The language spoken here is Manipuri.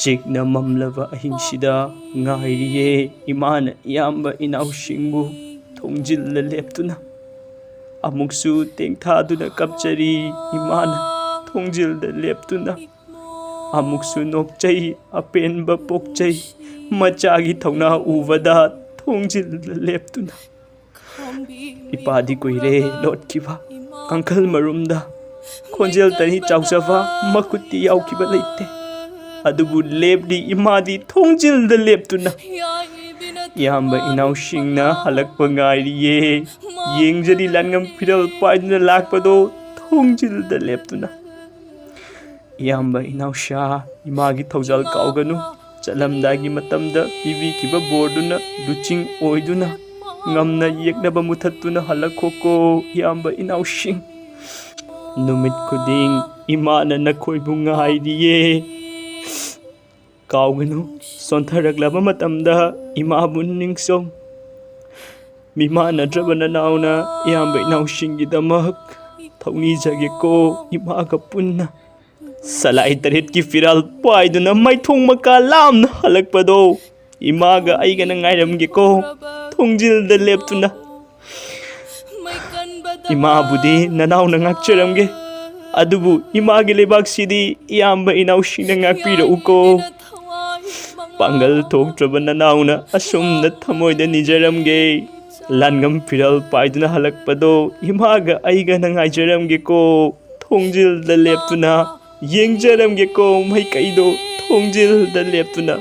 ꯆꯦꯛꯅ ꯃꯝꯂꯕ ꯑꯍꯤꯡꯁꯤꯗ ꯉꯥꯏꯔꯤꯌꯦ ꯏꯃꯥꯅ ꯏꯌꯥꯝꯕ ꯏꯅꯥꯎꯁꯤꯡꯕꯨ ꯊꯣꯡꯖꯤꯜꯂ ꯂꯦꯞꯇꯨꯅ ꯑꯃꯨꯛꯁꯨ ꯇꯦꯡꯊꯥꯗꯨꯅ ꯀꯞꯆꯔꯤ ꯏꯃꯥꯅ ꯊꯣꯡꯖꯤꯜꯗ ꯂꯦꯞꯇꯨꯅ ꯑꯃꯨꯛꯁꯨ ꯅꯣꯛꯆꯩ ꯑꯄꯦꯟꯕ ꯄꯣꯛꯆꯩ ꯃꯆꯥꯒꯤ ꯊꯧꯅꯥ ꯎꯕꯗ ꯊꯣꯡꯖꯤꯜꯗ ꯂꯦꯞꯇꯨꯅ ꯏꯄꯥꯗꯤ ꯀꯨꯏꯔꯦ ꯂꯣꯠꯈꯤꯕ ꯀꯥꯡꯈꯜ ꯃꯔꯨꯝꯗ ꯈꯣꯟꯖꯦꯜ ꯇꯅꯤ ꯆꯥꯎꯖꯕ ꯃꯈꯨꯠꯇꯤ ꯌꯥꯎꯈꯤꯕ ꯂꯩꯇꯦ ꯑꯗꯨꯕꯨ ꯂꯦꯞꯂꯤ ꯏꯃꯥꯗꯤ ꯊꯣꯡꯖꯤꯜꯗ ꯂꯦꯞꯇꯨꯅ ꯏꯌꯥꯝꯕ ꯏꯅꯥꯎꯁꯤꯡꯅ ꯍꯜꯂꯛꯄ ꯉꯥꯏꯔꯤꯌꯦ ꯌꯦꯡꯖꯔꯤ ꯂꯥꯟꯉꯝ ꯐꯤꯔꯜ ꯄꯥꯏꯗꯨꯅ ꯂꯥꯛꯄꯗꯣ ꯊꯣꯡꯖꯤꯜꯗ ꯂꯦꯞꯇꯨꯅ ꯏꯌꯥꯝꯕ ꯏꯅꯥꯎꯁꯥ ꯏꯃꯥꯒꯤ ꯊꯧꯖꯥꯜ ꯀꯥꯎꯒꯅꯨ ꯆꯠꯂꯝꯗꯥꯏꯒꯤ ꯃꯇꯝꯗ ꯄꯤꯕꯤꯈꯤꯕ ꯕꯣꯔꯗꯨꯅ ꯂꯨꯆꯤꯡ ꯑꯣꯏꯗꯨꯅ ꯉꯝꯅ ꯌꯦꯛꯅꯕ ꯃꯨꯊꯠꯇꯨꯅ ꯍꯜꯂꯛꯈꯣꯀꯣ ꯏꯌꯥꯝꯕ ꯏꯅꯥꯎꯁꯤꯡ ꯅꯨꯃꯤꯠ ꯈꯨꯗꯤꯡ ꯏꯃꯥꯅ ꯅꯈꯣꯏꯕꯨ ꯉꯥꯏꯔꯤꯌꯦ ꯀꯥꯎꯒꯅꯨ ꯁꯣꯟꯊꯔꯛꯂꯕ ꯃꯇꯝꯗ ꯏꯃꯥꯕꯨ ꯅꯤꯡꯁꯧ ꯃꯤꯃꯥꯟꯅꯗ꯭ꯔꯕ ꯅꯅꯥꯎꯅ ꯏꯌꯥꯝꯕ ꯏꯅꯥꯎꯁꯤꯡꯒꯤꯗꯃꯛ ꯊꯧꯅꯤꯖꯒꯦꯀꯣ ꯏꯃꯥꯒ ꯄꯨꯟꯅ ꯁꯂꯥꯏ ꯇꯔꯦꯠꯀꯤ ꯐꯤꯔꯥꯜ ꯄꯥꯏꯗꯨꯅ ꯃꯥꯏꯊꯣꯡ ꯃꯀꯥ ꯂꯥꯝꯅ ꯍꯜꯂꯛꯄꯗꯣ ꯏꯃꯥꯒ ꯑꯩꯒꯅ ꯉꯥꯏꯔꯝꯒꯦꯀꯣ ꯊꯣꯡꯖꯤꯜꯗ ꯂꯦꯞꯇꯨꯅ ꯏꯃꯥꯕꯨꯗꯤ ꯅꯅꯥꯎꯅ ꯉꯥꯛꯆꯔꯝꯒꯦ ꯑꯗꯨꯕꯨ ꯏꯃꯥꯒꯤ ꯂꯩꯕꯥꯛꯁꯤꯗꯤ ꯏꯌꯥꯝꯕ ꯏꯅꯥꯎꯁꯤꯡꯅ ꯉꯥꯛꯄꯤꯔꯛꯎꯀꯣ ꯄꯥꯡꯒꯜ ꯊꯣꯛꯇ꯭ꯔꯕ ꯅꯅꯥꯎꯅ ꯑꯁꯨꯝꯅ ꯊꯃꯣꯏꯗ ꯅꯤꯖꯔꯝꯒꯦ ꯂꯥꯟꯉꯝ ꯐꯤꯔꯥꯜ ꯄꯥꯏꯗꯨꯅ ꯍꯜꯂꯛꯄꯗꯣ ꯏꯃꯥꯒ ꯑꯩꯒꯅ ꯉꯥꯏꯖꯔꯝꯒꯦꯀꯣ ꯊꯣꯡꯖꯤꯜꯗ ꯂꯦꯞꯇꯨꯅ ꯌꯦꯡꯖꯔꯝꯒꯦꯀꯣ ꯃꯥꯏꯀꯩꯗꯣ ꯊꯣꯡꯖꯤꯜꯗ ꯂꯦꯞꯇꯨꯅ